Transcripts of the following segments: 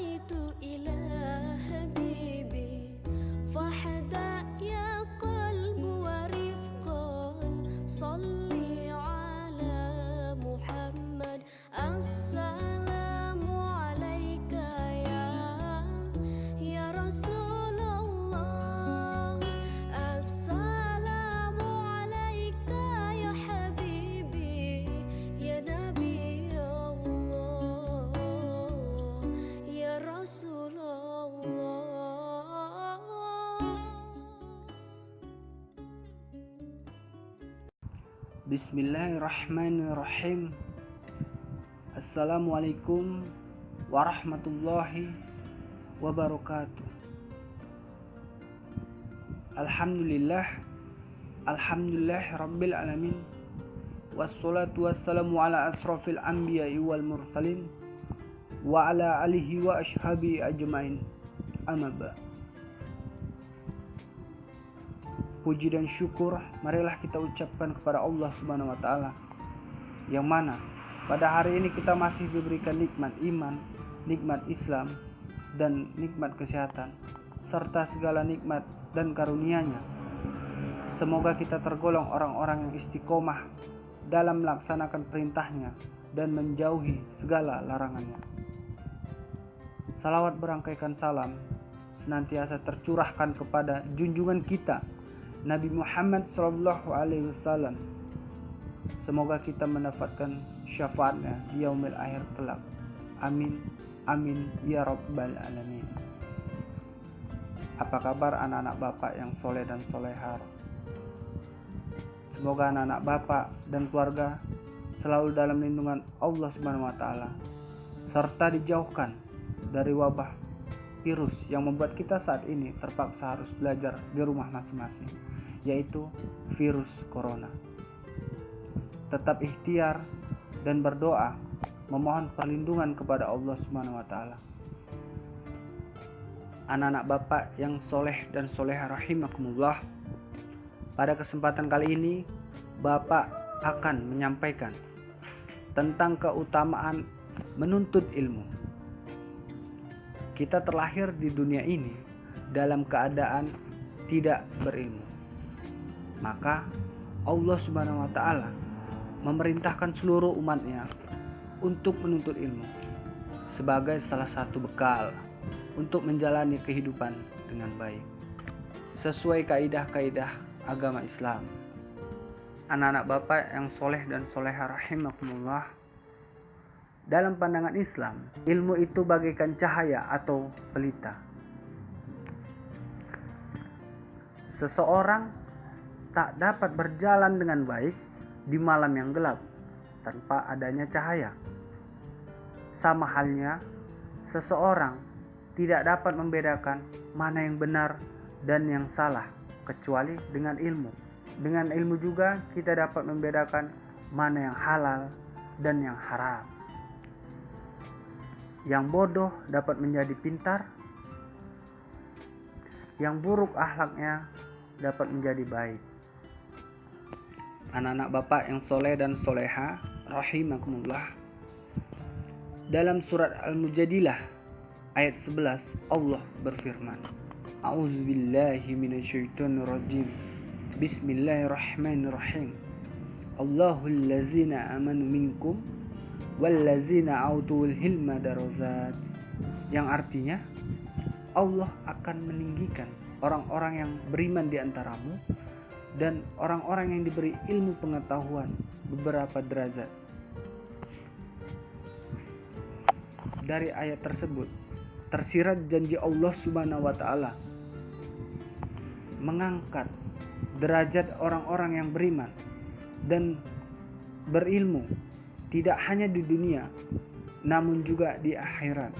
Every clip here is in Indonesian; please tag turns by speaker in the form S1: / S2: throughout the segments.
S1: صليت إلى حبيبي فاحدى يا قلب ورفقا صلي على محمد السلام عليك يا رسول الله السلام عليك يا حبيبي يا نبي الله يا رسول الله.
S2: Bismillahirrahmanirrahim. Assalamualaikum warahmatullahi wabarakatuh. Alhamdulillah rabbil alamin. Wassalatu wassalamu ala asrafil anbiya'i wal mursalin wa ala alihi wa ashabi ajmain. Amma ba'd. Puji dan syukur marilah kita ucapkan kepada Allah Subhanahu wa taala, yang mana pada hari ini kita masih diberikan nikmat iman, nikmat Islam, dan nikmat kesehatan, serta segala nikmat dan karunia-Nya. Semoga kita tergolong orang-orang yang istiqomah dalam melaksanakan perintah-Nya dan menjauhi segala larangan-Nya. Salawat berangkaikan salam senantiasa tercurahkan kepada junjungan kita Nabi Muhammad SAW. Semoga kita mendapatkan syafaatnya di yaumil akhir kelak. Amin, amin ya rabbal alamin. Apa kabar anak-anak bapak yang soleh dan solehah? Semoga anak-anak bapak dan keluarga selalu dalam lindungan Allah Subhanahu wa taala, serta dijauhkan dari wabah virus yang membuat kita saat ini terpaksa harus belajar di rumah masing-masing, yaitu virus corona. Tetap ikhtiar dan berdoa memohon perlindungan kepada Allah Subhanahu wa taala. Anak-anak bapak yang soleh dan solehah rahimakumullah, pada kesempatan kali ini bapak akan menyampaikan tentang keutamaan menuntut ilmu. Kita terlahir di dunia ini dalam keadaan tidak berilmu. Maka Allah Subhanahu wa taala memerintahkan seluruh umatnya untuk menuntut ilmu sebagai salah satu bekal untuk menjalani kehidupan dengan baik sesuai kaidah-kaidah agama Islam. Anak-anak bapak yang soleh dan solehah rahimakumullah, dalam pandangan Islam, ilmu itu bagaikan cahaya atau pelita. Seseorang tak dapat berjalan dengan baik di malam yang gelap tanpa adanya cahaya. Sama halnya, seseorang tidak dapat membedakan mana yang benar dan yang salah kecuali dengan ilmu. Dengan ilmu juga kita dapat membedakan mana yang halal dan yang haram. Yang bodoh dapat menjadi pintar, yang buruk akhlaknya dapat menjadi baik. Anak-anak bapak yang soleh dan soleha rahimakumullah, dalam surat Al-Mujadilah ayat 11 Allah berfirman, A'udzubillahi minasyaitonirrajim. Bismillahirrahmanirrahim. Allahul ladzina amanu minkum wallazina autul hilma darajat, yang artinya Allah akan meninggikan orang-orang yang beriman di antaramu dan orang-orang yang diberi ilmu pengetahuan beberapa derajat. Dari ayat tersebut tersirat janji Allah Subhanahu wa taala mengangkat derajat orang-orang yang beriman dan berilmu, tidak hanya di dunia namun juga di akhirat.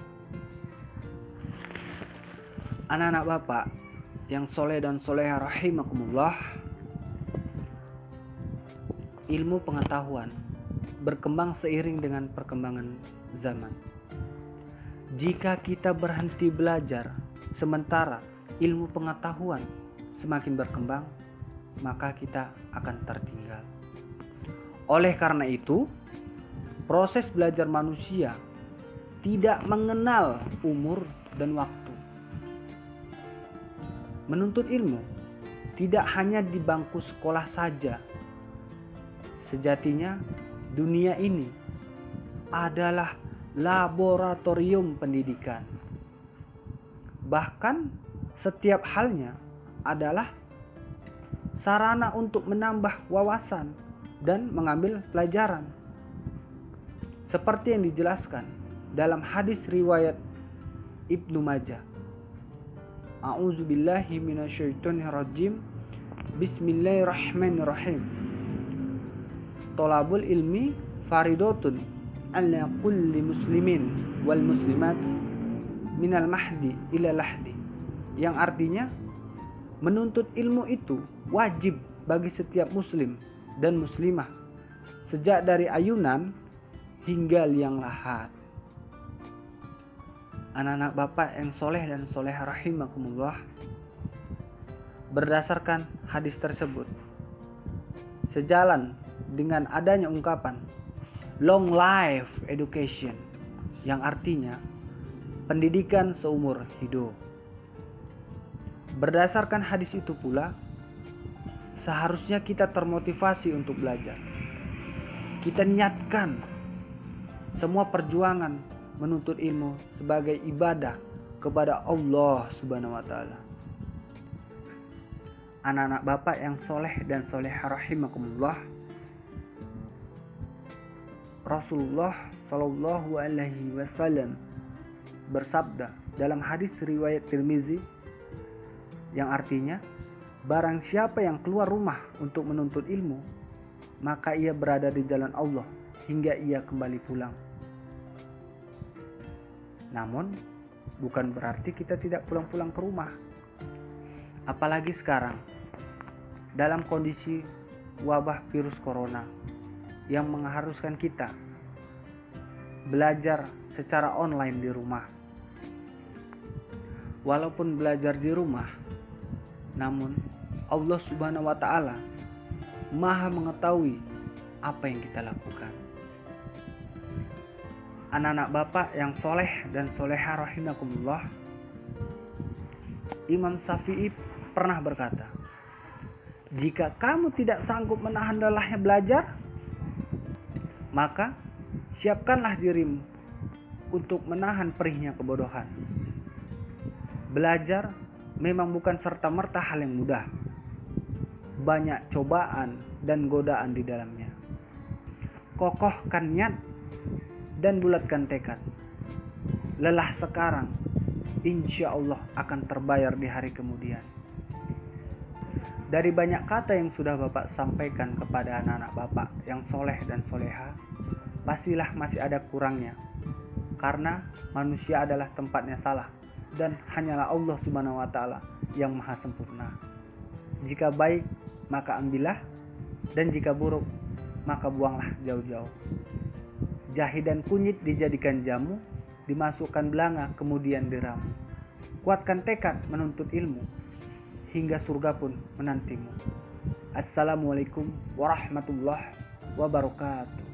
S2: Anak-anak bapak yang soleh dan solehah rahimakumullah, ilmu pengetahuan berkembang seiring dengan perkembangan zaman. Jika kita berhenti belajar sementara ilmu pengetahuan semakin berkembang, maka kita akan tertinggal. Oleh karena itu, proses belajar manusia tidak mengenal umur dan waktu. Menuntut ilmu tidak hanya di bangku sekolah saja. Sejatinya dunia ini adalah laboratorium pendidikan. Bahkan setiap halnya adalah sarana untuk menambah wawasan dan mengambil pelajaran. Seperti yang dijelaskan dalam hadis riwayat Ibnu Majah. A'udzubillahi minasyaitonirrajim. Bismillahirrahmanirrahim. Thalabul ilmi faridotun ala kulli muslimin wal muslimat minal mahdi ila lahdi. Yang artinya menuntut ilmu itu wajib bagi setiap muslim dan muslimah sejak dari ayunan hingga liang lahat. Anak-anak Bapak yang soleh dan soleha rahimakumullah, berdasarkan hadis tersebut, sejalan dengan adanya ungkapan long life education, yang artinya pendidikan seumur hidup. Berdasarkan hadis itu pula, seharusnya kita termotivasi untuk belajar. Kita niatkan semua perjuangan menuntut ilmu sebagai ibadah kepada Allah Subhanahu wa taala. Anak-anak Bapak yang soleh dan soleha rahimakumullah, Rasulullah Shallallahu alaihi wasallam bersabda dalam hadis riwayat Tirmizi, yang artinya barang siapa yang keluar rumah untuk menuntut ilmu, maka ia berada di jalan Allah hingga ia kembali pulang. Namun bukan berarti kita tidak pulang-pulang ke rumah. Apalagi sekarang dalam kondisi wabah virus corona yang mengharuskan kita belajar secara online di rumah. Walaupun belajar di rumah, namun Allah Subhanahu wa taala Maha mengetahui apa yang kita lakukan. Anak-anak Bapak yang soleh dan soleha rahimakumullah, Imam Syafi'i pernah berkata, jika kamu tidak sanggup menahan lelahnya belajar, maka siapkanlah dirimu untuk menahan perihnya kebodohan. Belajar memang bukan serta-merta hal yang mudah. Banyak cobaan dan godaan di dalamnya. Kokohkan niat dan bulatkan tekad. Lelah sekarang, insya Allah akan terbayar di hari kemudian. Dari banyak kata yang sudah Bapak sampaikan kepada anak-anak Bapak yang soleh dan soleha, pastilah masih ada kurangnya. Karena manusia adalah tempatnya salah, dan hanyalah Allah Subhanahu wa taala yang maha sempurna. Jika baik, maka ambillah, dan jika buruk, maka buanglah jauh-jauh. Jahe dan kunyit dijadikan jamu, dimasukkan belanga kemudian diramu. Kuatkan tekad menuntut ilmu, hingga surga pun menantimu. Assalamualaikum warahmatullahi wabarakatuh.